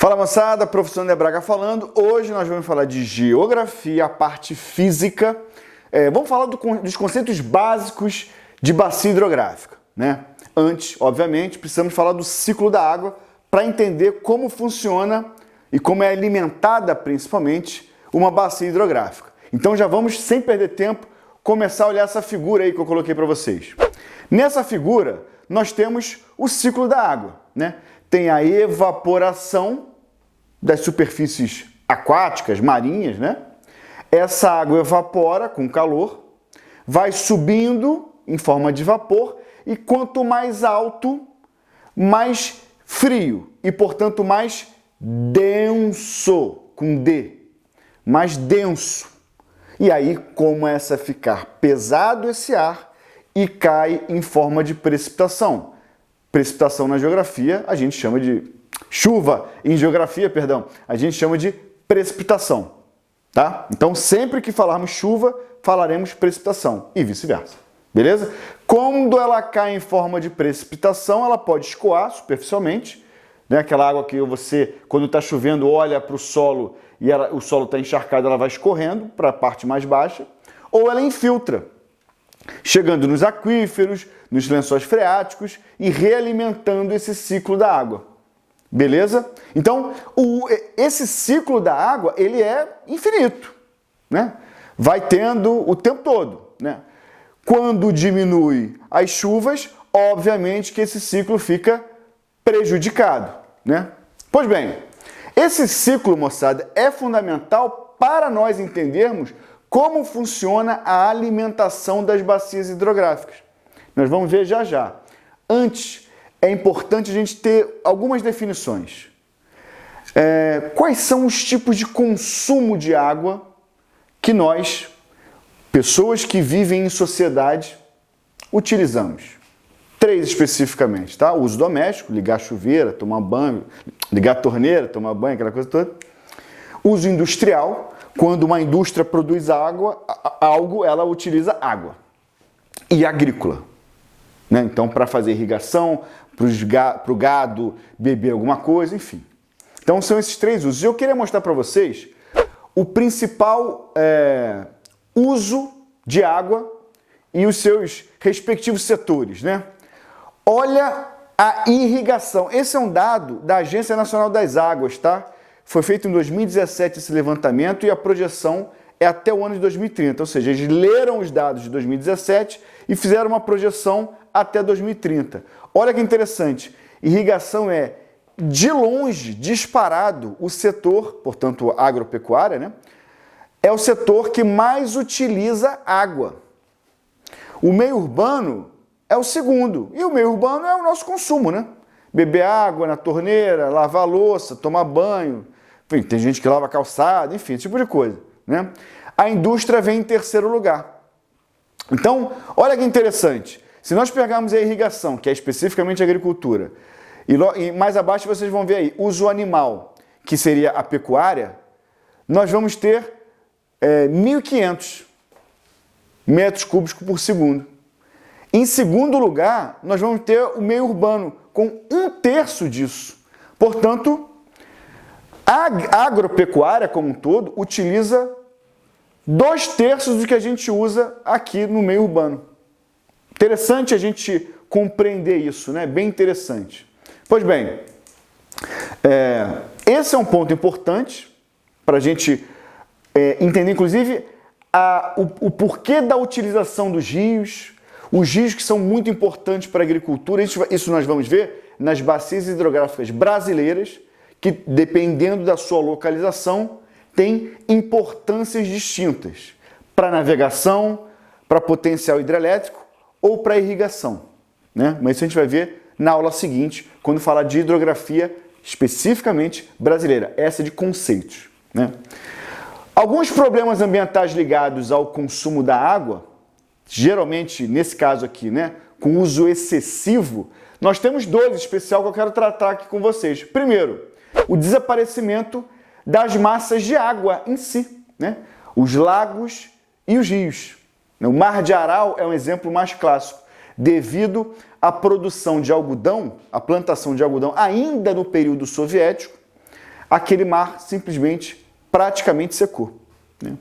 Fala moçada, professor André Braga falando. Hoje nós vamos falar de geografia, a parte física. Vamos falar dos conceitos básicos de bacia hidrográfica, né? Antes, obviamente, precisamos falar do ciclo da água para entender como funciona e como é alimentada, principalmente, uma bacia hidrográfica. Então já vamos, sem perder tempo, começar a olhar essa figura aí que eu coloquei para vocês. Nessa figura, nós temos o ciclo da água, né? Tem a evaporação das superfícies aquáticas, marinhas, né? Essa água evapora com calor, vai subindo em forma de vapor e quanto mais alto, mais frio e, portanto, mais denso, com D, mais denso. E aí começa a ficar pesado esse ar e cai em forma de precipitação. Precipitação na geografia a gente chama de chuva, em geografia, perdão, a gente chama de precipitação, tá? Então sempre que falarmos chuva, falaremos precipitação e vice-versa, beleza? Quando ela cai em forma de precipitação, ela pode escoar superficialmente, né? Aquela água que você, quando está chovendo, olha para o solo e o solo está encharcado, ela vai escorrendo para a parte mais baixa, ou ela infiltra, chegando nos aquíferos, nos lençóis freáticos e realimentando esse ciclo da água. Beleza? Então, esse ciclo da água, ele é infinito, né? Vai tendo o tempo todo, né? Quando diminui as chuvas, obviamente que esse ciclo fica prejudicado, né? Pois bem, esse ciclo, moçada, é fundamental para nós entendermos como funciona a alimentação das bacias hidrográficas. Nós vamos ver já já. Antes, é importante a gente ter algumas definições. Quais são os tipos de consumo de água que nós, pessoas que vivem em sociedade, utilizamos? 3 especificamente, tá? O uso doméstico, ligar a chuveira, tomar banho, ligar a torneira, tomar banho, aquela coisa toda. Uso industrial, quando uma indústria produz algo, ela utiliza água. E agrícola, né? Então, para fazer irrigação, para o gado beber alguma coisa, enfim. Então, são esses 3 usos. E eu queria mostrar para vocês o principal uso de água e os seus respectivos setores, né? Olha a irrigação. Esse é um dado da Agência Nacional das Águas, tá? Foi feito em 2017 esse levantamento e a projeção é até o ano de 2030. Ou seja, eles leram os dados de 2017 e fizeram uma projeção até 2030. Olha que interessante. Irrigação é, de longe, disparado, o setor, portanto, agropecuária, né? É o setor que mais utiliza água. O meio urbano é o segundo. E o meio urbano é o nosso consumo, né? Beber água na torneira, lavar a louça, tomar banho. Enfim, tem gente que lava calçado, enfim, esse tipo de coisa, né? A indústria vem em terceiro lugar. Então, olha que interessante. Se nós pegarmos a irrigação, que é especificamente a agricultura, e mais abaixo vocês vão ver aí, uso animal, que seria a pecuária, nós vamos ter 1.500 metros cúbicos por segundo. Em segundo lugar, nós vamos ter o meio urbano, com 1/3 disso. Portanto, a agropecuária como um todo utiliza 2/3 do que a gente usa aqui no meio urbano. Interessante a gente compreender isso, né? Bem interessante. Pois bem, esse é um ponto importante para a gente entender, inclusive, o porquê da utilização dos rios, os rios que são muito importantes para a agricultura. Isso nós vamos ver nas bacias hidrográficas brasileiras, que, dependendo da sua localização, tem importâncias distintas para navegação, para potencial hidrelétrico ou para irrigação, né? Mas isso a gente vai ver na aula seguinte, quando falar de hidrografia especificamente brasileira, essa de conceitos, né? Alguns problemas ambientais ligados ao consumo da água, geralmente, nesse caso aqui, né, com uso excessivo, nós temos 2 especial que eu quero tratar aqui com vocês. Primeiro, o desaparecimento das massas de água em si, né? Os lagos e os rios. O Mar de Aral é um exemplo mais clássico. Devido à produção de algodão, a plantação de algodão ainda no período soviético, aquele mar simplesmente praticamente secou. Né?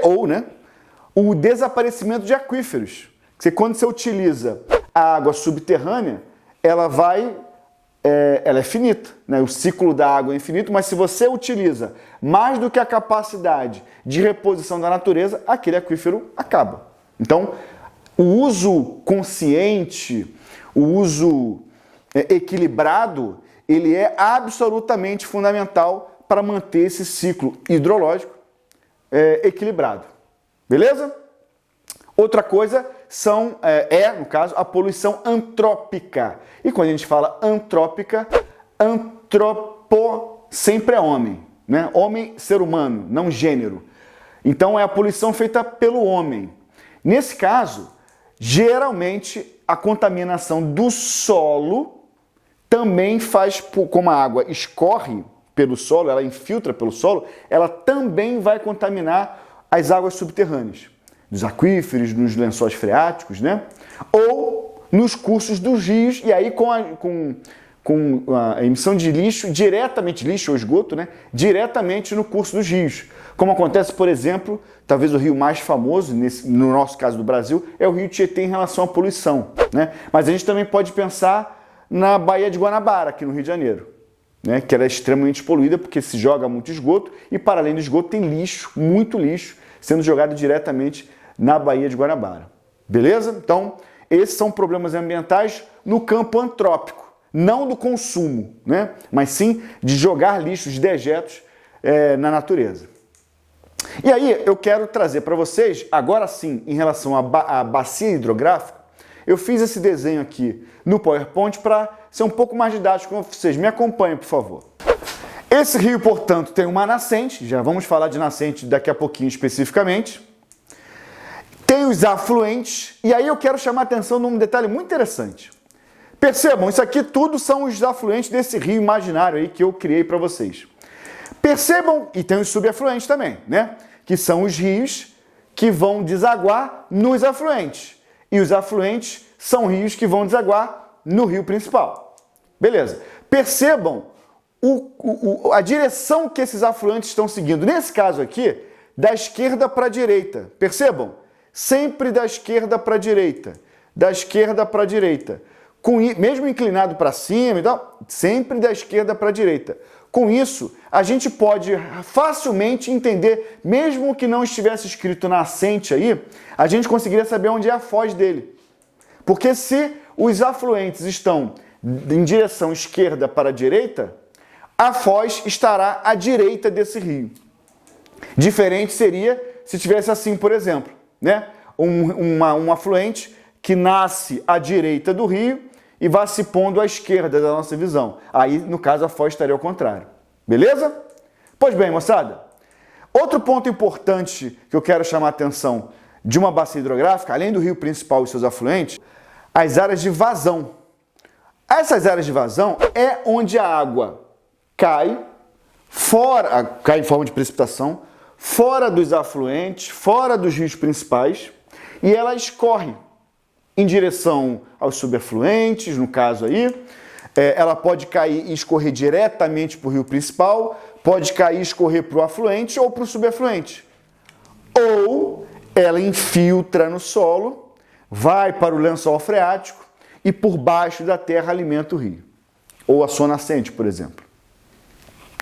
Ou, né, o desaparecimento de aquíferos. Que quando você utiliza a água subterrânea, ela é finita, né? O ciclo da água é infinito, mas se você utiliza mais do que a capacidade de reposição da natureza, aquele aquífero acaba. Então, o uso consciente, o uso equilibrado, ele é absolutamente fundamental para manter esse ciclo hidrológico equilibrado. Beleza? Outra coisa no caso, a poluição antrópica. E quando a gente fala antrópica, antropo sempre é homem, né? Homem, ser humano, não gênero. Então é a poluição feita pelo homem. Nesse caso, geralmente a contaminação do solo também faz, como a água escorre pelo solo, ela infiltra pelo solo, ela também vai contaminar as águas subterrâneas, dos aquíferos, nos lençóis freáticos, né? Ou nos cursos dos rios, e aí com a emissão de lixo, lixo ou esgoto, né? Diretamente no curso dos rios. Como acontece, por exemplo, talvez o rio mais famoso, no nosso caso do Brasil, é o Rio Tietê em relação à poluição, né? Mas a gente também pode pensar na Baía de Guanabara, aqui no Rio de Janeiro, né? Que ela é extremamente poluída porque se joga muito esgoto e, para além do esgoto, tem lixo, muito lixo, sendo jogado diretamente na Baía de Guanabara. Beleza? Então, esses são problemas ambientais no campo antrópico, não do consumo, né? Mas sim de jogar lixos, dejetos na natureza. E aí, eu quero trazer para vocês, agora sim, em relação à bacia hidrográfica, eu fiz esse desenho aqui no PowerPoint para ser um pouco mais didático com vocês. Me acompanhem, por favor. Esse rio, portanto, tem uma nascente, já vamos falar de nascente daqui a pouquinho especificamente. Tem os afluentes, e aí eu quero chamar a atenção num detalhe muito interessante. Percebam, isso aqui tudo são os afluentes desse rio imaginário aí que eu criei para vocês. Percebam, e tem os subafluentes também, né? Que são os rios que vão desaguar nos afluentes. E os afluentes são rios que vão desaguar no rio principal. Beleza. Percebam a direção que esses afluentes estão seguindo. Nesse caso aqui, da esquerda para a direita. Percebam? Sempre da esquerda para a direita. Da esquerda para a direita. Mesmo inclinado para cima e tal, sempre da esquerda para a direita. Com isso, a gente pode facilmente entender, mesmo que não estivesse escrito nascente aí, a gente conseguiria saber onde é a foz dele. Porque se os afluentes estão em direção esquerda para a direita, a foz estará à direita desse rio. Diferente seria se tivesse assim, por exemplo, né? Um afluente que nasce à direita do rio e vai se pondo à esquerda da nossa visão. Aí, no caso, a foz estaria ao contrário. Beleza? Pois bem, moçada. Outro ponto importante que eu quero chamar a atenção de uma bacia hidrográfica, além do rio principal e seus afluentes, as áreas de vazão. Essas áreas de vazão é onde a água cai em forma de precipitação, fora dos afluentes, fora dos rios principais, e ela escorre em direção aos subafluentes, no caso aí. Ela pode cair e escorrer diretamente para o rio principal, pode cair e escorrer para o afluente ou para o subafluente. Ou ela infiltra no solo, vai para o lençol freático e por baixo da terra alimenta o rio. Ou a sua nascente, por exemplo.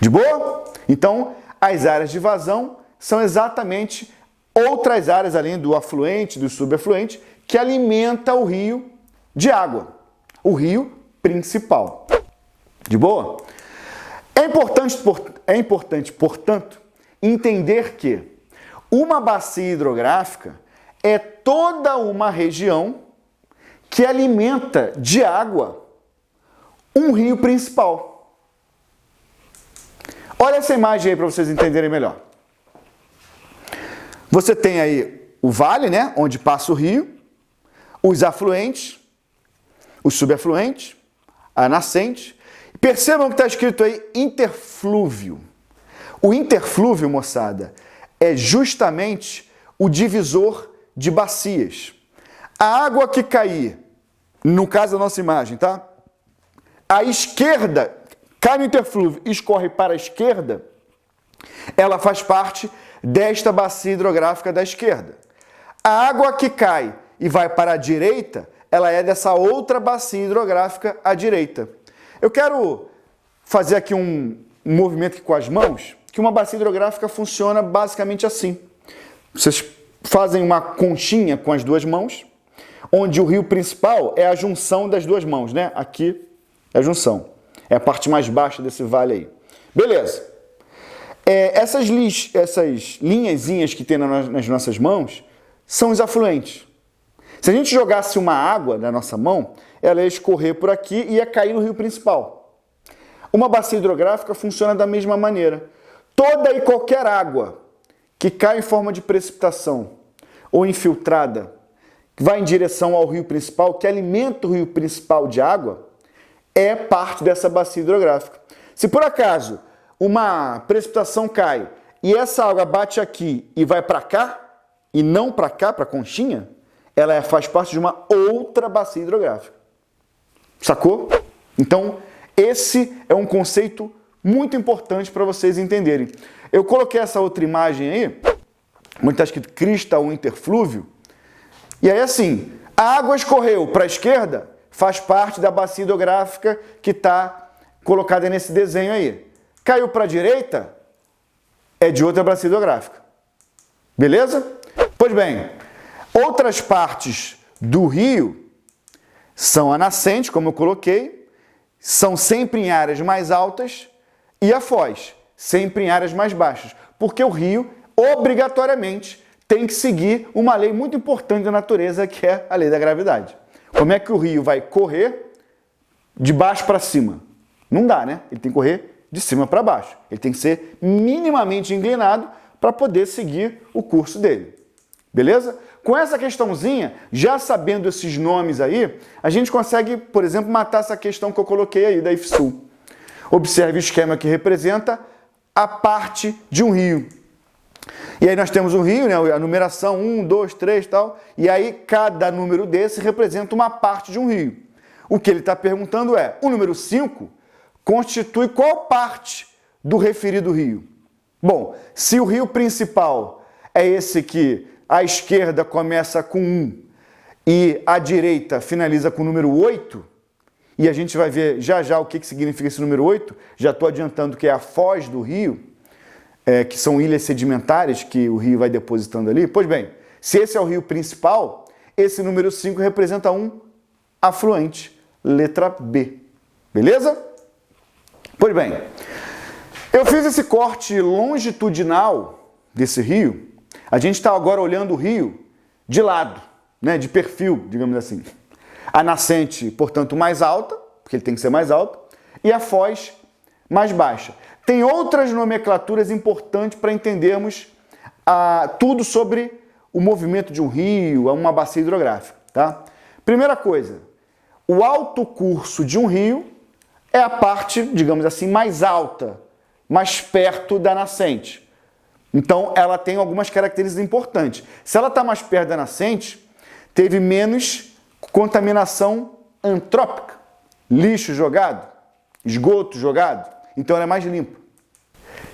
De boa? Então, as áreas de vazão são exatamente outras áreas, além do afluente, do subafluente, que alimenta o rio de água. O rio principal. De boa? É importante, portanto, entender que uma bacia hidrográfica é toda uma região que alimenta de água um rio principal. Olha essa imagem aí para vocês entenderem melhor. Você tem aí o vale, né, onde passa o rio, os afluentes, os subafluentes, a nascente. Percebam que está escrito aí interflúvio. O interflúvio, moçada, é justamente o divisor de bacias. A água que cair, no caso da nossa imagem, tá? À esquerda, cai no interflúvio e escorre para a esquerda, ela faz parte desta bacia hidrográfica da esquerda. A água que cai e vai para a direita, ela é dessa outra bacia hidrográfica à direita. Eu quero fazer aqui um movimento aqui com as mãos, que uma bacia hidrográfica funciona basicamente assim. Vocês fazem uma conchinha com as duas mãos, onde o rio principal é a junção das duas mãos, né? Aqui é a junção. É a parte mais baixa desse vale aí. Beleza. Essas linhazinhas que tem nas nossas mãos são os afluentes. Se a gente jogasse uma água na nossa mão, ela ia escorrer por aqui e ia cair no rio principal. Uma bacia hidrográfica funciona da mesma maneira. Toda e qualquer água que cai em forma de precipitação ou infiltrada, que vai em direção ao rio principal, que alimenta o rio principal de água, é parte dessa bacia hidrográfica. Se por acaso uma precipitação cai e essa água bate aqui e vai para cá, e não para cá, para a conchinha, ela faz parte de uma outra bacia hidrográfica. Sacou? Então, esse é um conceito muito importante para vocês entenderem. Eu coloquei essa outra imagem aí, onde está escrito crista ou interflúvio, e aí assim, a água escorreu para a esquerda, faz parte da bacia hidrográfica que está colocada nesse desenho aí. Caiu para a direita, é de outra bacia hidrográfica. Beleza? Pois bem, outras partes do rio são a nascente, como eu coloquei, são sempre em áreas mais altas, e a foz, sempre em áreas mais baixas, porque o rio, obrigatoriamente, tem que seguir uma lei muito importante da natureza, que é a lei da gravidade. Como é que o rio vai correr de baixo para cima? Não dá, né? Ele tem que correr de cima para baixo. Ele tem que ser minimamente inclinado para poder seguir o curso dele. Beleza? Com essa questãozinha, já sabendo esses nomes aí, a gente consegue, por exemplo, matar essa questão que eu coloquei aí da IFSU. Observe o esquema que representa a parte de um rio. E aí nós temos um rio, né, a numeração 1, 2, 3 e tal, e aí cada número desse representa uma parte de um rio. O que ele está perguntando é, o número 5 constitui qual parte do referido rio? Bom, se o rio principal é esse que a esquerda começa com 1 e a direita finaliza com o número 8, e a gente vai ver já já o que significa esse número 8, já estou adiantando que é a foz do rio, que são ilhas sedimentares que o rio vai depositando ali. Pois bem, se esse é o rio principal, esse número 5 representa um afluente, letra B. Beleza? Pois bem, eu fiz esse corte longitudinal desse rio. A gente está agora olhando o rio de lado, né, de perfil, digamos assim. A nascente, portanto, mais alta, porque ele tem que ser mais alto, e a foz mais baixa. Tem outras nomenclaturas importantes para entendermos tudo sobre o movimento de um rio, uma bacia hidrográfica. Tá? Primeira coisa, o alto curso de um rio é a parte, digamos assim, mais alta, mais perto da nascente. Então, ela tem algumas características importantes. Se ela está mais perto da nascente, teve menos contaminação antrópica, lixo jogado, esgoto jogado, então ela é mais limpa.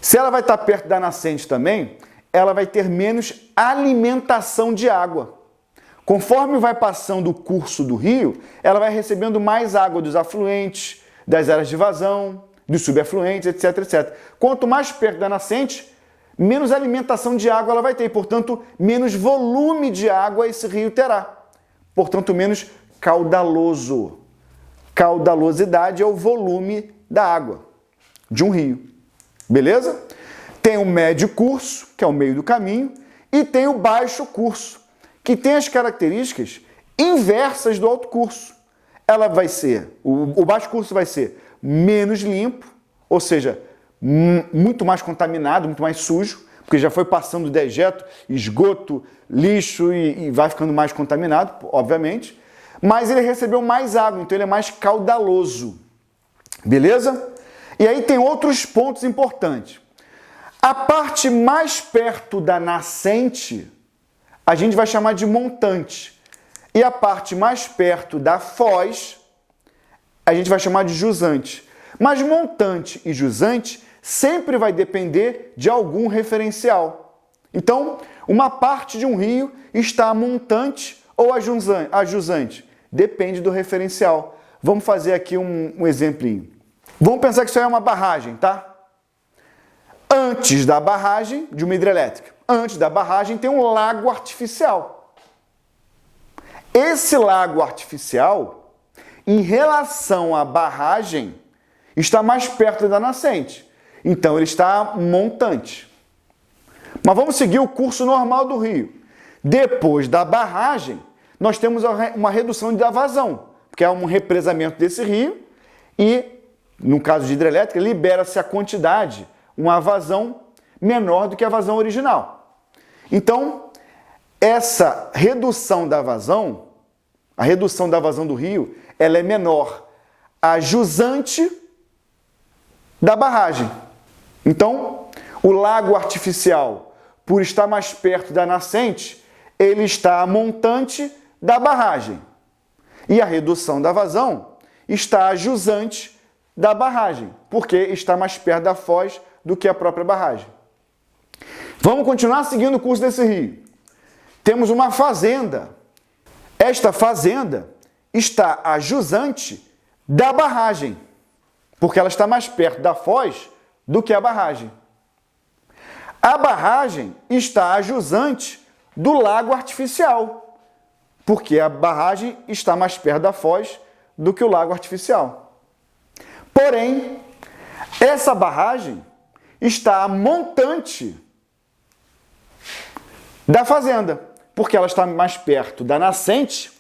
Se ela vai estar perto da nascente também, ela vai ter menos alimentação de água. Conforme vai passando o curso do rio, ela vai recebendo mais água dos afluentes, das áreas de vazão, dos subafluentes, etc, etc. Quanto mais perto da nascente, menos alimentação de água ela vai ter, portanto, menos volume de água esse rio terá. Portanto, menos caudaloso. Caudalosidade é o volume da água de um rio. Beleza? Tem o médio curso, que é o meio do caminho, e tem o baixo curso, que tem as características inversas do alto curso. Ela vai ser, o baixo curso vai ser menos limpo, ou seja, muito mais contaminado, muito mais sujo, porque já foi passando dejeto, esgoto, lixo e vai ficando mais contaminado, obviamente. Mas ele recebeu mais água, então ele é mais caudaloso. Beleza? E aí tem outros pontos importantes. A parte mais perto da nascente, a gente vai chamar de montante. E a parte mais perto da foz, a gente vai chamar de jusante. Mas montante e jusante sempre vai depender de algum referencial. Então, uma parte de um rio está montante ou a jusante. Depende do referencial. Vamos fazer aqui um exemplinho. Vamos pensar que isso aí é uma barragem, tá? Antes da barragem de uma hidrelétrica, antes da barragem tem um lago artificial. Esse lago artificial, em relação à barragem, está mais perto da nascente. Então, ele está montante. Mas vamos seguir o curso normal do rio. Depois da barragem, nós temos uma redução da vazão, porque é um represamento desse rio e, no caso de hidrelétrica, libera-se a quantidade, uma vazão menor do que a vazão original. Então, essa redução da vazão, a redução da vazão do rio, ela é menor a jusante da barragem. Então, o lago artificial, por estar mais perto da nascente, ele está montante da barragem. E a redução da vazão está a jusante da barragem, porque está mais perto da foz do que a própria barragem. Vamos continuar seguindo o curso desse rio. Temos uma fazenda. Esta fazenda está a jusante da barragem, porque ela está mais perto da foz do que a barragem. A barragem está a jusante do lago artificial, porque a barragem está mais perto da foz do que o lago artificial. Porém, essa barragem está a montante da fazenda, porque ela está mais perto da nascente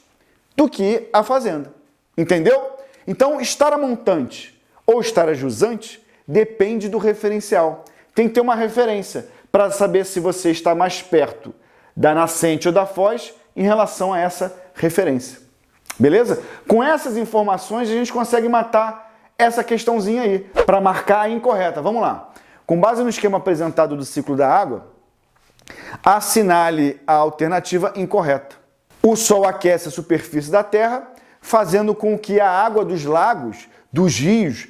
do que a fazenda. Entendeu? Então, estar a montante ou estar a jusante depende do referencial. Tem que ter uma referência para saber se você está mais perto da nascente ou da foz em relação a essa referência. Beleza? Com essas informações, a gente consegue matar essa questãozinha aí, para marcar a incorreta. Vamos lá. Com base no esquema apresentado do ciclo da água, assinale a alternativa incorreta. O Sol aquece a superfície da Terra, fazendo com que a água dos lagos, dos rios,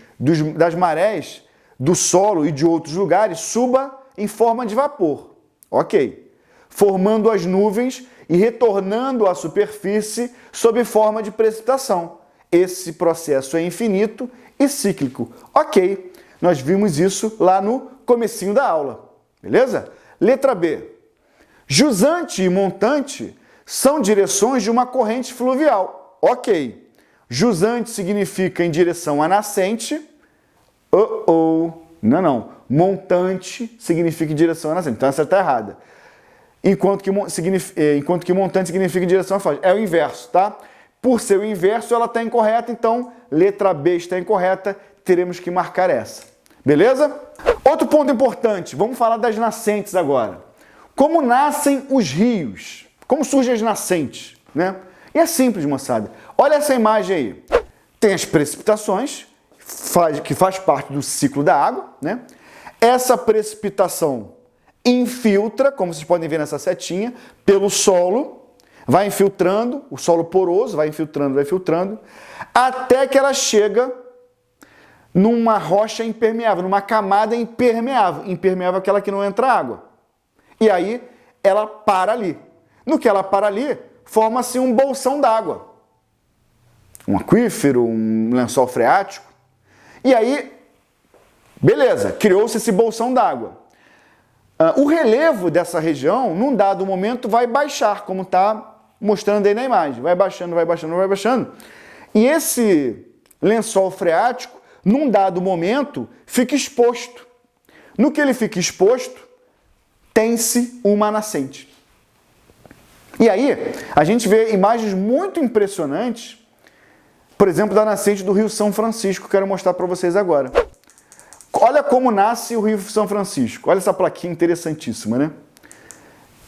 das marés, do solo e de outros lugares suba em forma de vapor. Ok. Formando as nuvens e retornando à superfície sob forma de precipitação. Esse processo é infinito e cíclico. Ok. Nós vimos isso lá no comecinho da aula. Beleza? Letra B. Jusante e montante são direções de uma corrente fluvial. Ok. Jusante significa em direção à nascente. Não. Montante significa em direção à nascente. Então essa está errada. Enquanto que montante significa em direção à foz. É o inverso, tá? Por ser o inverso, ela está incorreta. Então, letra B está incorreta. Teremos que marcar essa. Beleza? Outro ponto importante. Vamos falar das nascentes agora. Como nascem os rios? Como surgem as nascentes? Né? E é simples, moçada. Olha essa imagem aí. Tem as precipitações, que faz parte do ciclo da água, né? Essa precipitação infiltra, como vocês podem ver nessa setinha, pelo solo, vai infiltrando, o solo poroso vai infiltrando, até que ela chega numa rocha impermeável, numa camada impermeável. Impermeável é aquela que não entra água. E aí ela para ali. No que ela para ali, forma-se um bolsão d'água. Um aquífero, um lençol freático. E aí, beleza, criou-se esse bolsão d'água. O relevo dessa região, num dado momento, vai baixar, como está mostrando aí na imagem. Vai baixando. E esse lençol freático, num dado momento, fica exposto. No que ele fica exposto, tem-se uma nascente. E aí, a gente vê imagens muito impressionantes, por exemplo, da nascente do Rio São Francisco, que eu quero mostrar para vocês agora. Olha como nasce o Rio São Francisco. Olha essa plaquinha interessantíssima, né?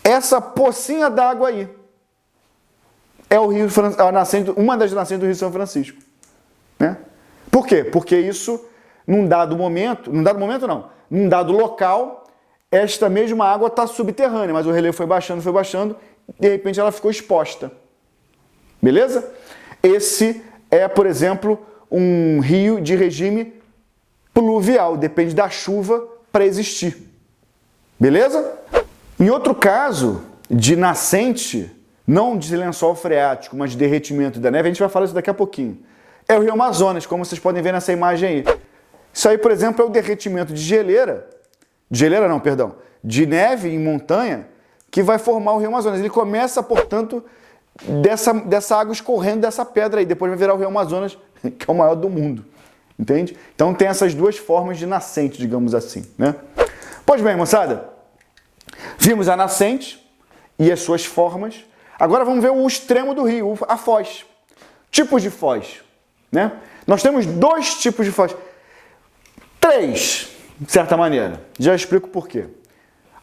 Essa pocinha d'água aí é uma das nascentes do Rio São Francisco. Né? Por quê? Porque isso, num dado local, esta mesma água está subterrânea, mas o relevo foi baixando, de repente ela ficou exposta. Beleza? Esse é, por exemplo, um rio de regime pluvial, depende da chuva para existir. Beleza? Em outro caso de nascente, não de lençol freático, mas de derretimento da neve, a gente vai falar isso daqui a pouquinho. É o Rio Amazonas, como vocês podem ver nessa imagem aí. Isso aí, por exemplo, é o derretimento de de neve em montanha, que vai formar o Rio Amazonas. Ele começa, portanto, dessa água escorrendo dessa pedra aí, depois vai virar o Rio Amazonas, que é o maior do mundo. Entende? Então tem essas duas formas de nascente, digamos assim, né? Pois bem, moçada, vimos a nascente e as suas formas. Agora vamos ver o extremo do rio, a foz. Tipos de foz, né? Nós temos dois tipos de foz. Três, de certa maneira. Já explico por quê.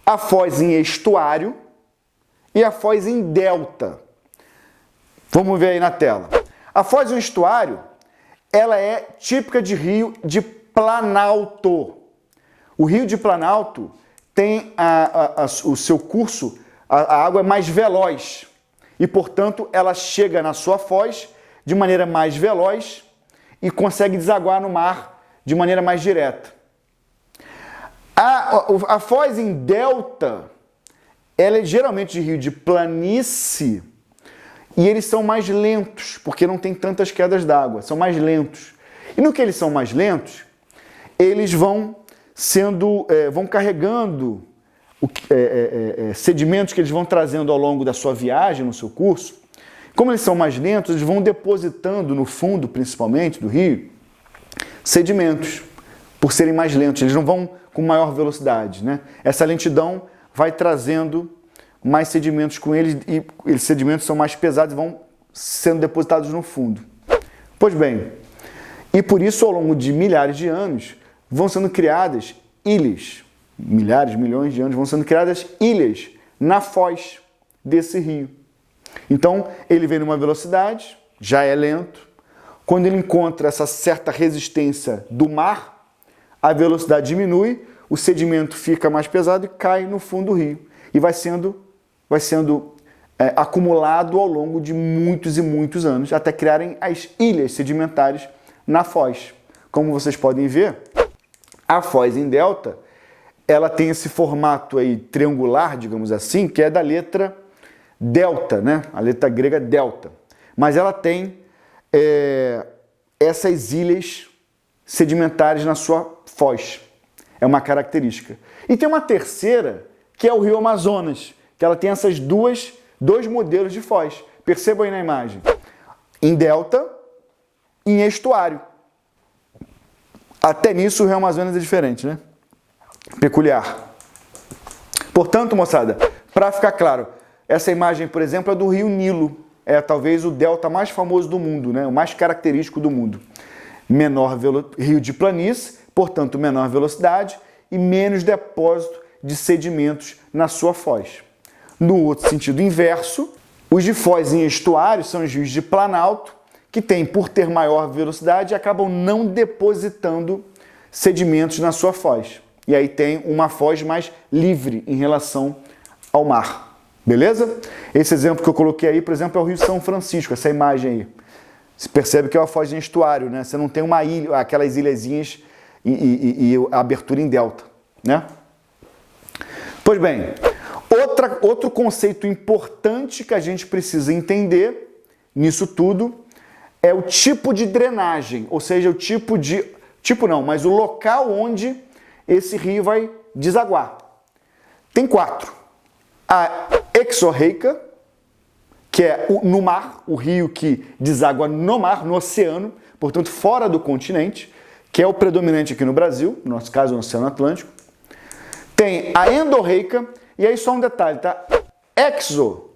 A foz em estuário e a foz em delta. Vamos ver aí na tela. A foz em estuário, ela é típica de rio de planalto. O rio de planalto tem o seu curso, a água é mais veloz e, portanto, ela chega na sua foz de maneira mais veloz e consegue desaguar no mar de maneira mais direta. A foz em delta, ela é geralmente de rio de planície e eles são mais lentos, porque não tem tantas quedas d'água, são mais lentos. E no que eles são mais lentos, eles vão carregando sedimentos que eles vão trazendo ao longo da sua viagem, no seu curso. Como eles são mais lentos, eles vão depositando no fundo, principalmente, do rio, sedimentos, por serem mais lentos. Eles não vão com maior velocidade, né? Essa lentidão vai trazendo mais sedimentos com eles e esses sedimentos são mais pesados e vão sendo depositados no fundo. Pois bem, e por isso, ao longo de milhares de anos, vão sendo criadas ilhas, milhares, milhões de anos, vão sendo criadas ilhas na foz desse rio. Então, ele vem numa velocidade, já é lento. Quando ele encontra essa certa resistência do mar, a velocidade diminui, o sedimento fica mais pesado e cai no fundo do rio. E vai sendo acumulado ao longo de muitos e muitos anos, até criarem as ilhas sedimentares na foz. Como vocês podem ver, a foz em delta, ela tem esse formato aí triangular, digamos assim, que é da letra delta, né? A letra grega delta. Mas ela tem essas ilhas sedimentares na sua foz. É uma característica. E tem uma terceira, que é o Rio Amazonas, que ela tem essas dois modelos de foz. Percebam aí na imagem. Em delta e em estuário. Até nisso o Rio Amazonas é diferente, né? Peculiar. Portanto, moçada, para ficar claro, essa imagem, por exemplo, é do Rio Nilo. É talvez o delta mais famoso do mundo, né? O mais característico do mundo. Rio de planície, portanto, menor velocidade e menos depósito de sedimentos na sua foz. No outro sentido inverso, os de foz em estuário são os rios de planalto, que têm, por ter maior velocidade, acabam não depositando sedimentos na sua foz. E aí tem uma foz mais livre em relação ao mar. Beleza? Esse exemplo que eu coloquei aí, por exemplo, é o Rio São Francisco, essa imagem aí. Você percebe que é uma foz em estuário, né? Você não tem uma ilha, aquelas ilhazinhas e a abertura em delta, né? Pois bem, outro conceito importante que a gente precisa entender nisso tudo é o tipo de drenagem, ou seja, mas o local onde esse rio vai desaguar. Tem 4. A exorreica, que é no mar, o rio que deságua no mar, no oceano, portanto fora do continente, que é o predominante aqui no Brasil, no nosso caso no Oceano Atlântico. Tem a endorreica, e aí só um detalhe, tá? Exo,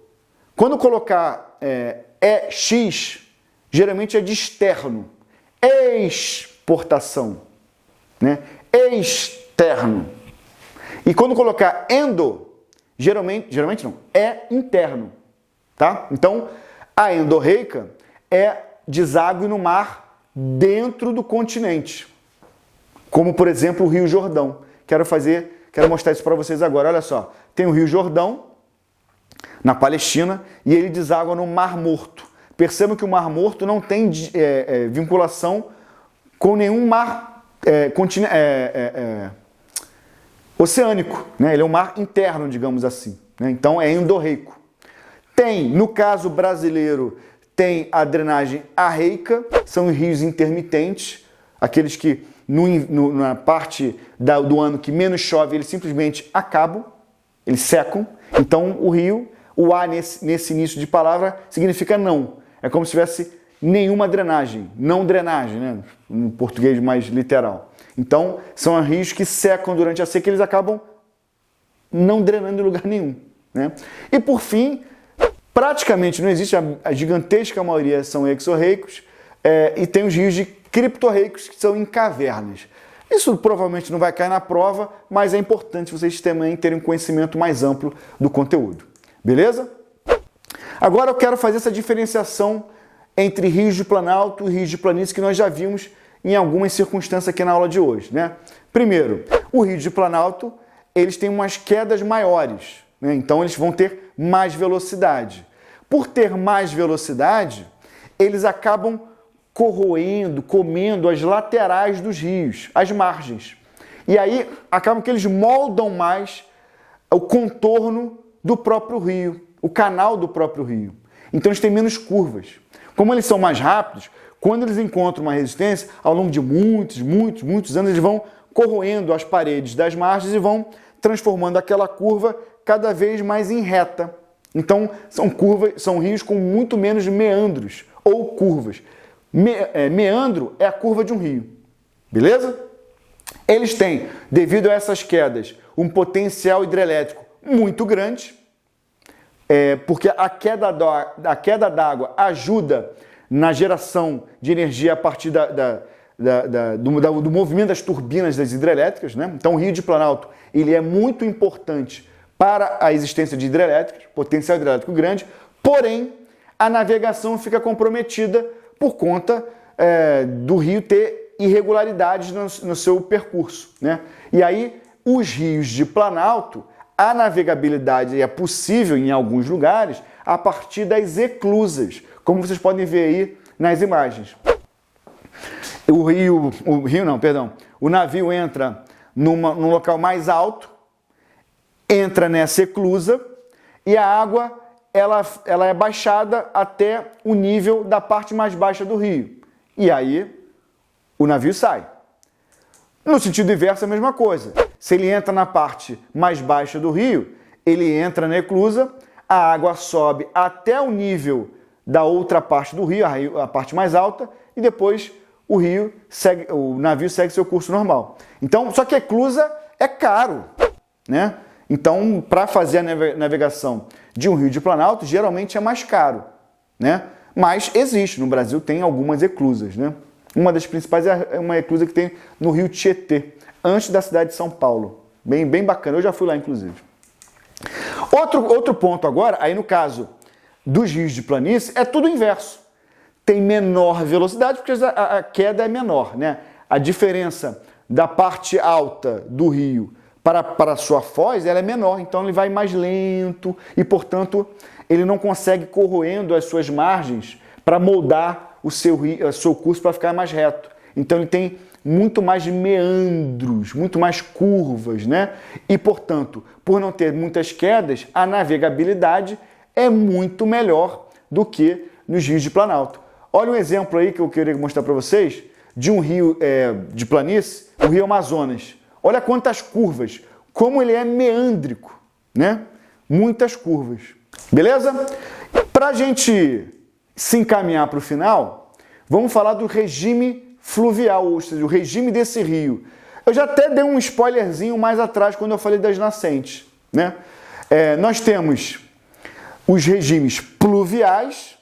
quando colocar EX, geralmente é de externo. Exportação, né? Externo. E quando colocar endo, geralmente não, é interno, tá? Então, a endorreica é deságue no mar dentro do continente. Como, por exemplo, o Rio Jordão. Quero mostrar isso para vocês agora. Olha só, tem o Rio Jordão na Palestina e ele deságua no Mar Morto. Percebam que o Mar Morto não tem vinculação com nenhum mar oceânico, né? Ele é um mar interno, digamos assim, né? Então é endorreico. Tem, no caso brasileiro, tem a drenagem arreica, são rios intermitentes, aqueles que na parte do ano que menos chove, eles simplesmente acabam, eles secam. Então o rio, o A nesse início de palavra significa não. É como se tivesse nenhuma drenagem, não drenagem, né? No português mais literal. Então são rios que secam durante a seca, eles acabam não drenando em lugar nenhum, né? E por fim, praticamente não existe, a gigantesca maioria são exorreicos, e tem os rios de criptorreicos, que são em cavernas. Isso provavelmente não vai cair na prova, mas é importante vocês também terem um conhecimento mais amplo do conteúdo. Beleza? Agora eu quero fazer essa diferenciação entre rios de planalto e rios de planície que nós já vimos em algumas circunstâncias aqui na aula de hoje, né? Primeiro, o rio de planalto, eles têm umas quedas maiores, né? Então eles vão ter mais velocidade. Por ter mais velocidade, eles acabam corroendo, comendo as laterais dos rios, as margens. E aí acabam que eles moldam mais o contorno do próprio rio, o canal do próprio rio. Então eles têm menos curvas. Como eles são mais rápidos, quando eles encontram uma resistência, ao longo de muitos anos, eles vão corroendo as paredes das margens e vão transformando aquela curva cada vez mais em reta. Então são rios com muito menos meandros ou curvas. Meandro é a curva de um rio, beleza? Eles têm, devido a essas quedas, um potencial hidrelétrico muito grande, porque a queda d'água ajuda na geração de energia a partir do movimento das turbinas das hidrelétricas, né? Então o Rio de Planalto ele é muito importante para a existência de hidrelétricas, potencial hidrelétrico grande, porém a navegação fica comprometida por conta do rio ter irregularidades no seu percurso, né? E aí, os rios de planalto, a navegabilidade é possível em alguns lugares a partir das eclusas, como vocês podem ver aí nas imagens. O navio entra num local mais alto, entra nessa eclusa e a água ela é baixada até o nível da parte mais baixa do rio. E aí o navio sai. No sentido inverso é a mesma coisa. Se ele entra na parte mais baixa do rio, ele entra na eclusa, a água sobe até o nível da outra parte do rio, a parte mais alta, e depois o navio segue seu curso normal. Então, só que a eclusa é caro, né? Então, para fazer a navegação de um rio de planalto, geralmente é mais caro, né? Mas existe, no Brasil tem algumas eclusas, né? Uma das principais é uma eclusa que tem no rio Tietê, antes da cidade de São Paulo. Bem bacana, eu já fui lá, inclusive. Outro ponto agora, aí no caso dos rios de planície, é tudo inverso. Tem menor velocidade, porque a queda é menor, né? A diferença da parte alta do rio para a sua foz, ela é menor, então ele vai mais lento e, portanto, ele não consegue corroendo as suas margens para moldar o seu curso para ficar mais reto. Então ele tem muito mais meandros, muito mais curvas, né? E, portanto, por não ter muitas quedas, a navegabilidade é muito melhor do que nos rios de planalto. Olha um exemplo aí que eu queria mostrar para vocês de um rio de planície, o Rio Amazonas. Olha quantas curvas, como ele é meândrico, né? Muitas curvas. Beleza? Para a gente se encaminhar para o final, vamos falar do regime fluvial, ou seja, o regime desse rio. Eu já até dei um spoilerzinho mais atrás quando eu falei das nascentes, né? Nós temos os regimes pluviais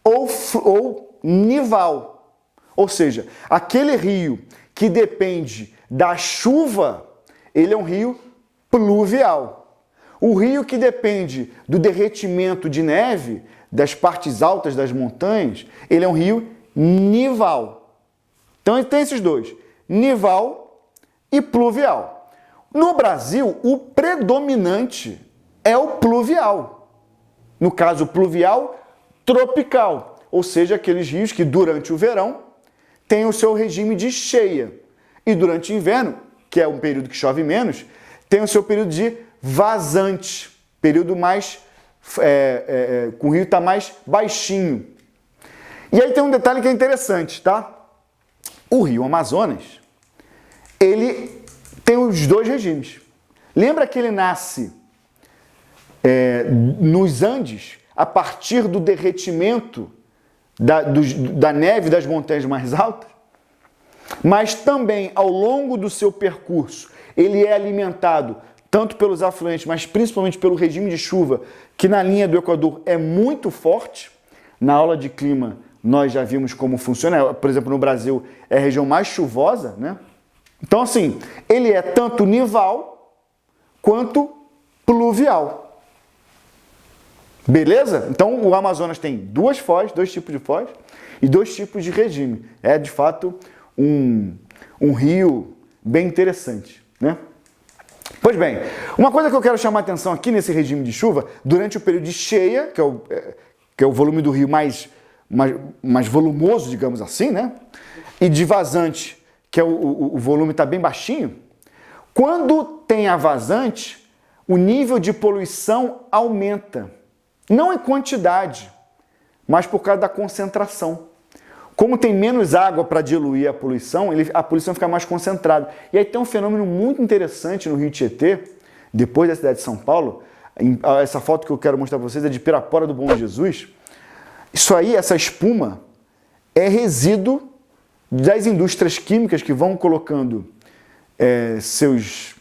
ou nival, ou seja, aquele rio que depende da chuva, ele é um rio pluvial. O rio que depende do derretimento de neve, das partes altas das montanhas, ele é um rio nival. Então tem esses dois, nival e pluvial. No Brasil, o predominante é o pluvial. No caso, pluvial tropical, ou seja, aqueles rios que durante o verão têm o seu regime de cheia. E durante o inverno, que é um período que chove menos, tem o seu período de vazante, período mais, com o rio está mais baixinho. E aí tem um detalhe que é interessante, tá? O rio Amazonas, ele tem os dois regimes. Lembra que ele nasce nos Andes, a partir do derretimento da neve das montanhas mais altas? Mas também, ao longo do seu percurso, ele é alimentado tanto pelos afluentes, mas principalmente pelo regime de chuva, que na linha do Equador é muito forte. Na aula de clima, nós já vimos como funciona. Por exemplo, no Brasil, é a região mais chuvosa, né? Então, assim, ele é tanto nival quanto pluvial. Beleza? Então, o Amazonas tem duas tipos de foz e dois tipos de regime. É, de fato, um rio bem interessante, né? Pois bem, uma coisa que eu quero chamar a atenção aqui nesse regime de chuva, durante o período de cheia, que é o volume do rio mais volumoso, digamos assim, né? E de vazante, que é o volume está bem baixinho. Quando tem a vazante, o nível de poluição aumenta. Não em quantidade, mas por causa da concentração. Como tem menos água para diluir a poluição fica mais concentrada. E aí tem um fenômeno muito interessante no Rio Tietê, depois da cidade de São Paulo. Essa foto que eu quero mostrar para vocês é de Pirapora do Bom Jesus. Isso aí, essa espuma, é resíduo das indústrias químicas que vão colocando seus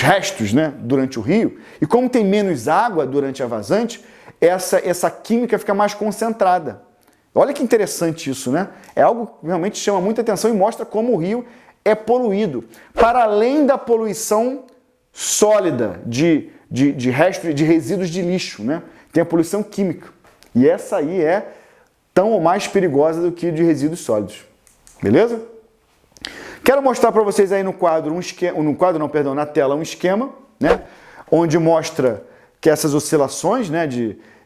restos, né, durante o rio. E como tem menos água durante a vazante, essa química fica mais concentrada. Olha que interessante isso, né? É algo que realmente chama muita atenção e mostra como o rio é poluído. Para além da poluição sólida de restos, de resíduos de lixo, né? Tem a poluição química. E essa aí é tão ou mais perigosa do que de resíduos sólidos. Beleza? Quero mostrar para vocês aí no quadro na tela um esquema, né? Onde mostra que essas oscilações, né?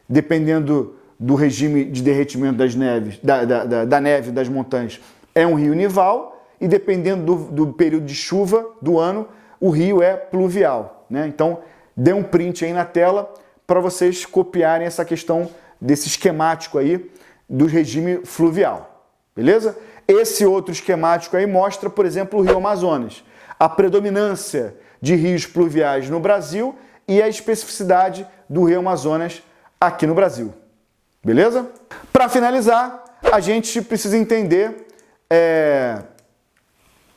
Dependendo do regime de derretimento das neves, da neve das montanhas, é um rio nival, e dependendo do período de chuva do ano, o rio é pluvial, né? Então, dê um print aí na tela para vocês copiarem essa questão desse esquemático aí do regime fluvial, beleza? Esse outro esquemático aí mostra, por exemplo, o rio Amazonas, a predominância de rios pluviais no Brasil e a especificidade do rio Amazonas aqui no Brasil. Beleza? Para finalizar, a gente precisa entender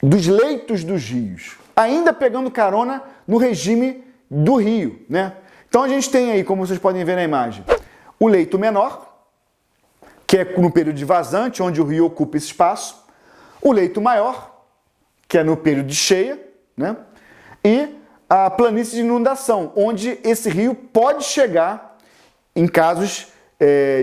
dos leitos dos rios, ainda pegando carona no regime do rio, né? Então a gente tem aí, como vocês podem ver na imagem, o leito menor, que é no período de vazante, onde o rio ocupa esse espaço, o leito maior, que é no período de cheia, né? E a planície de inundação, onde esse rio pode chegar em casos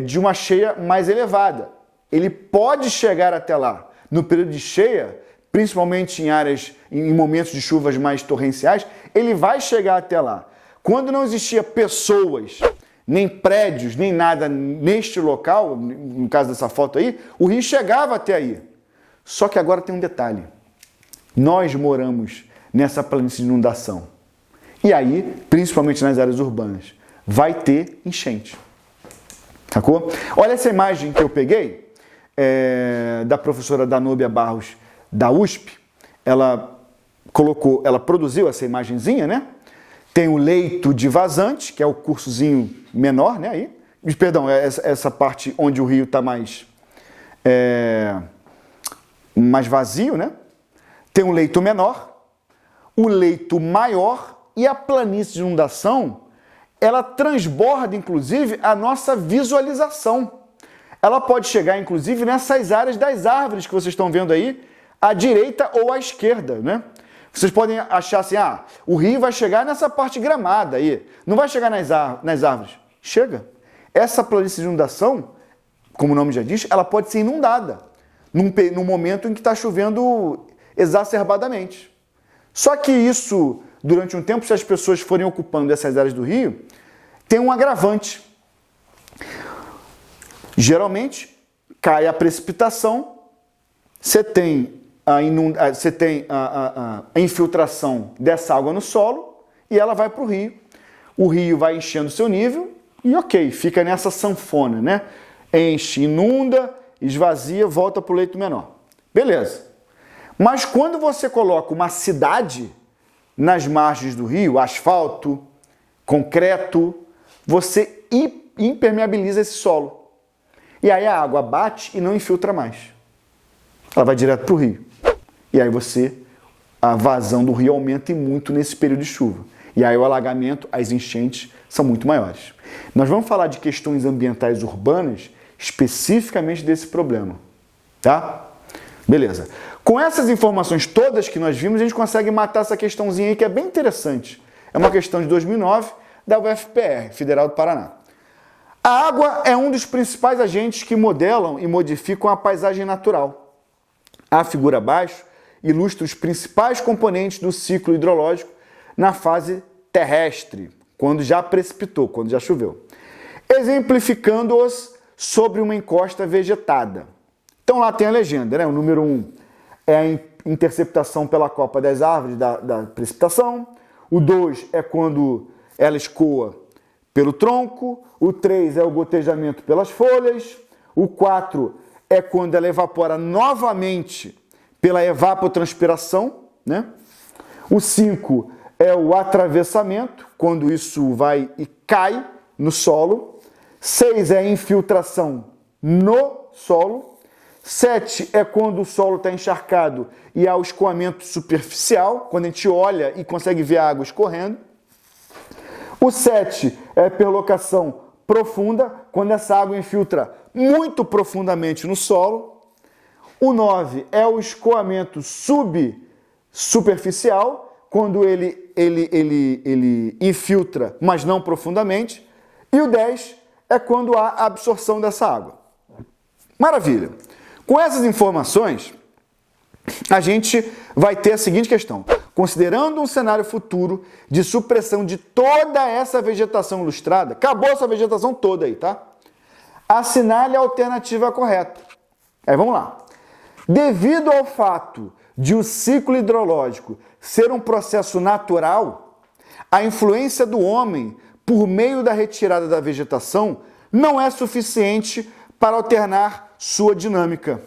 de uma cheia mais elevada. Ele pode chegar até lá. No período de cheia, principalmente em momentos de chuvas mais torrenciais, ele vai chegar até lá. Quando não existia pessoas, nem prédios, nem nada neste local, no caso dessa foto aí, o rio chegava até aí. Só que agora tem um detalhe. Nós moramos nessa planície de inundação. E aí, principalmente nas áreas urbanas, vai ter enchente. Sacou? Olha essa imagem que eu peguei da professora Danúbia Barros da USP. Ela produziu essa imagenzinha, né? Tem o leito de vazante, que é o cursozinho menor, né? Aí. Perdão, essa parte onde o rio está mais vazio, né? Tem o leito menor, o leito maior e a planície de inundação. Ela transborda, inclusive, a nossa visualização. Ela pode chegar, inclusive, nessas áreas das árvores que vocês estão vendo aí, à direita ou à esquerda, né? Vocês podem achar assim, o rio vai chegar nessa parte gramada aí, não vai chegar nas árvores. Chega. Essa planície de inundação, como o nome já diz, ela pode ser inundada num momento em que está chovendo exacerbadamente. Só que isso, durante um tempo, se as pessoas forem ocupando essas áreas do rio, tem um agravante. Geralmente, cai a precipitação, você tem você tem a infiltração dessa água no solo e ela vai para o rio. O rio vai enchendo o seu nível e ok, fica nessa sanfona, né? Enche, inunda, esvazia, volta para o leito menor. Beleza. Mas quando você coloca uma cidade nas margens do rio, asfalto, concreto, você impermeabiliza esse solo. E aí a água bate e não infiltra mais. Ela vai direto para o rio. E aí a vazão do rio aumenta muito nesse período de chuva. E aí o alagamento, as enchentes são muito maiores. Nós vamos falar de questões ambientais urbanas, especificamente desse problema. Tá? Beleza. Com essas informações todas que nós vimos, a gente consegue matar essa questãozinha aí que é bem interessante. É uma questão de 2009 da UFPR, Federal do Paraná. A água é um dos principais agentes que modelam e modificam a paisagem natural. A figura abaixo ilustra os principais componentes do ciclo hidrológico na fase terrestre, quando já precipitou, quando já choveu, exemplificando-os sobre uma encosta vegetada. Então lá tem a legenda, né? O número 1 é a interceptação pela copa das árvores da precipitação, o 2 é quando ela escoa pelo tronco, o 3 é o gotejamento pelas folhas, o 4 é quando ela evapora novamente pela evapotranspiração, né? O 5 é o atravessamento, quando isso vai e cai no solo. 6 é a infiltração no solo. 7 é quando o solo está encharcado e há o escoamento superficial, quando a gente olha e consegue ver a água escorrendo. O 7 é a perlocação profunda, quando essa água infiltra muito profundamente no solo. O 9 é o escoamento subsuperficial, quando ele infiltra, mas não profundamente. E o 10 é quando há a absorção dessa água. Maravilha! Com essas informações, a gente vai ter a seguinte questão. Considerando um cenário futuro de supressão de toda essa vegetação ilustrada, acabou essa vegetação toda aí, tá? Assinale a alternativa correta. Aí vamos lá. Devido ao fato de o ciclo hidrológico ser um processo natural, a influência do homem por meio da retirada da vegetação não é suficiente para alternar sua dinâmica.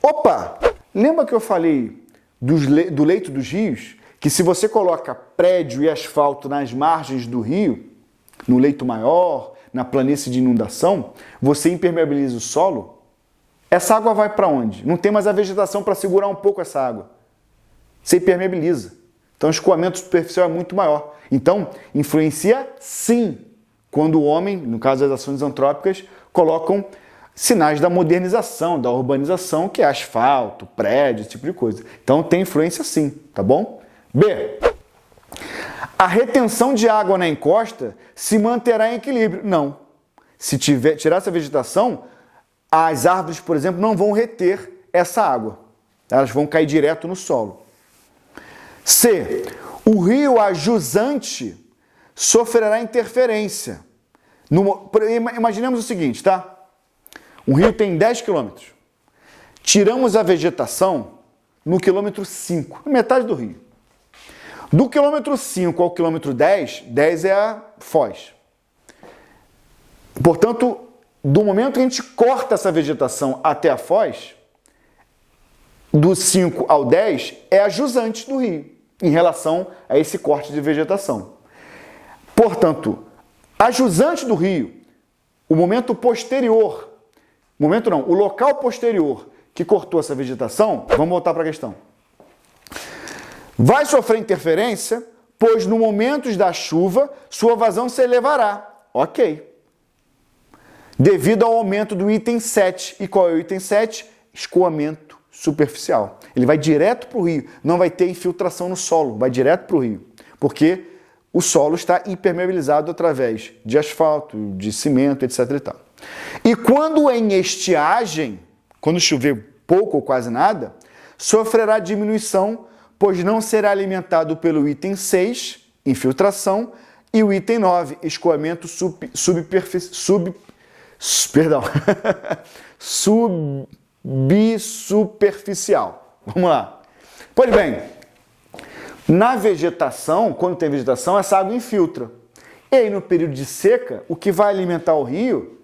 Opa! Lembra que eu falei do leito dos rios? Que se você coloca prédio e asfalto nas margens do rio, no leito maior, na planície de inundação, você impermeabiliza o solo, essa água vai para onde? Não tem mais a vegetação para segurar um pouco essa água. Você impermeabiliza. Então o escoamento superficial é muito maior. Então, influencia sim quando o homem, no caso das ações antrópicas, colocam sinais da modernização, da urbanização, que é asfalto, prédio, esse tipo de coisa. Então tem influência sim, tá bom? B. A retenção de água na encosta se manterá em equilíbrio. Não. Se tirar essa vegetação, as árvores, por exemplo, não vão reter essa água. Elas vão cair direto no solo. C. O rio ajusante sofrerá interferência. Imaginemos o seguinte, tá? Um rio tem 10 quilômetros. Tiramos a vegetação no quilômetro 5, metade do rio. Do quilômetro 5 ao quilômetro 10, 10 é a foz. Portanto, do momento que a gente corta essa vegetação até a foz, do 5 ao 10 é a jusante do rio, em relação a esse corte de vegetação. Portanto, a jusante do rio, o momento posterior, o local posterior que cortou essa vegetação, vamos voltar para a questão, vai sofrer interferência, pois no momento da chuva, sua vazão se elevará. Ok. Devido ao aumento do item 7. E qual é o item 7? Escoamento superficial. Ele vai direto para o rio, não vai ter infiltração no solo, vai direto para o rio, porque o solo está impermeabilizado através de asfalto, de cimento, etc. e tal. E quando em estiagem, quando chover pouco ou quase nada, sofrerá diminuição, pois não será alimentado pelo item 6, infiltração, e o item 9, escoamento subsuperficial. Vamos lá. Pois bem, na vegetação, quando tem vegetação, essa água infiltra. E aí, no período de seca, o que vai alimentar o rio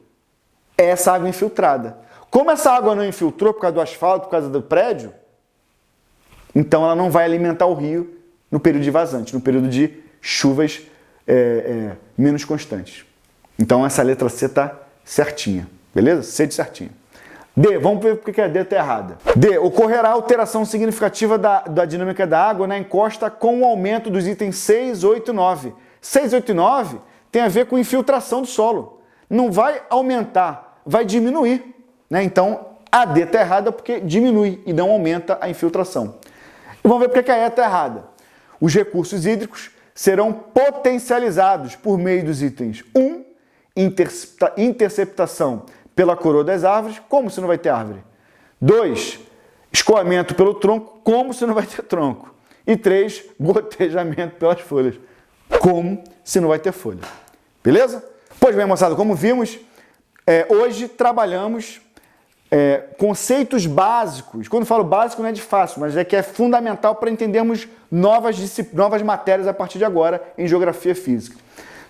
é essa água infiltrada. Como essa água não infiltrou por causa do asfalto, por causa do prédio, então ela não vai alimentar o rio no período de vazante, no período de chuvas menos constantes. Então essa letra C está certinha, beleza? C de certinha. D, vamos ver porque a D está errada. D, ocorrerá alteração significativa da dinâmica da água na encosta com o aumento dos itens 6, 8 e 9. 6, 8 e 9 tem a ver com infiltração do solo. Não vai aumentar, vai diminuir. Né? Então, a D está errada porque diminui e não aumenta a infiltração. E vamos ver porque a E está errada. Os recursos hídricos serão potencializados por meio dos itens 1, interceptação pela coroa das árvores, como se não vai ter árvore. 2, escoamento pelo tronco, como se não vai ter tronco. E 3, gotejamento pelas folhas, como se não vai ter folha. Beleza? Pois bem, moçada, como vimos, hoje trabalhamos conceitos básicos. Quando falo básico não é de fácil, mas é que é fundamental para entendermos novas matérias a partir de agora em Geografia Física.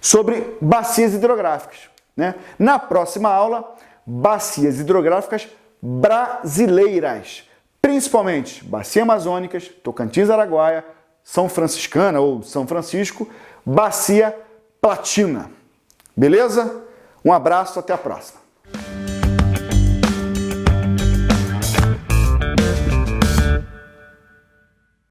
Sobre bacias hidrográficas. Né? Na próxima aula, bacias hidrográficas brasileiras, principalmente Bacia Amazônicas, Tocantins-Araguaia, São Franciscana ou São Francisco, Bacia Platina. Beleza? Um abraço, até a próxima.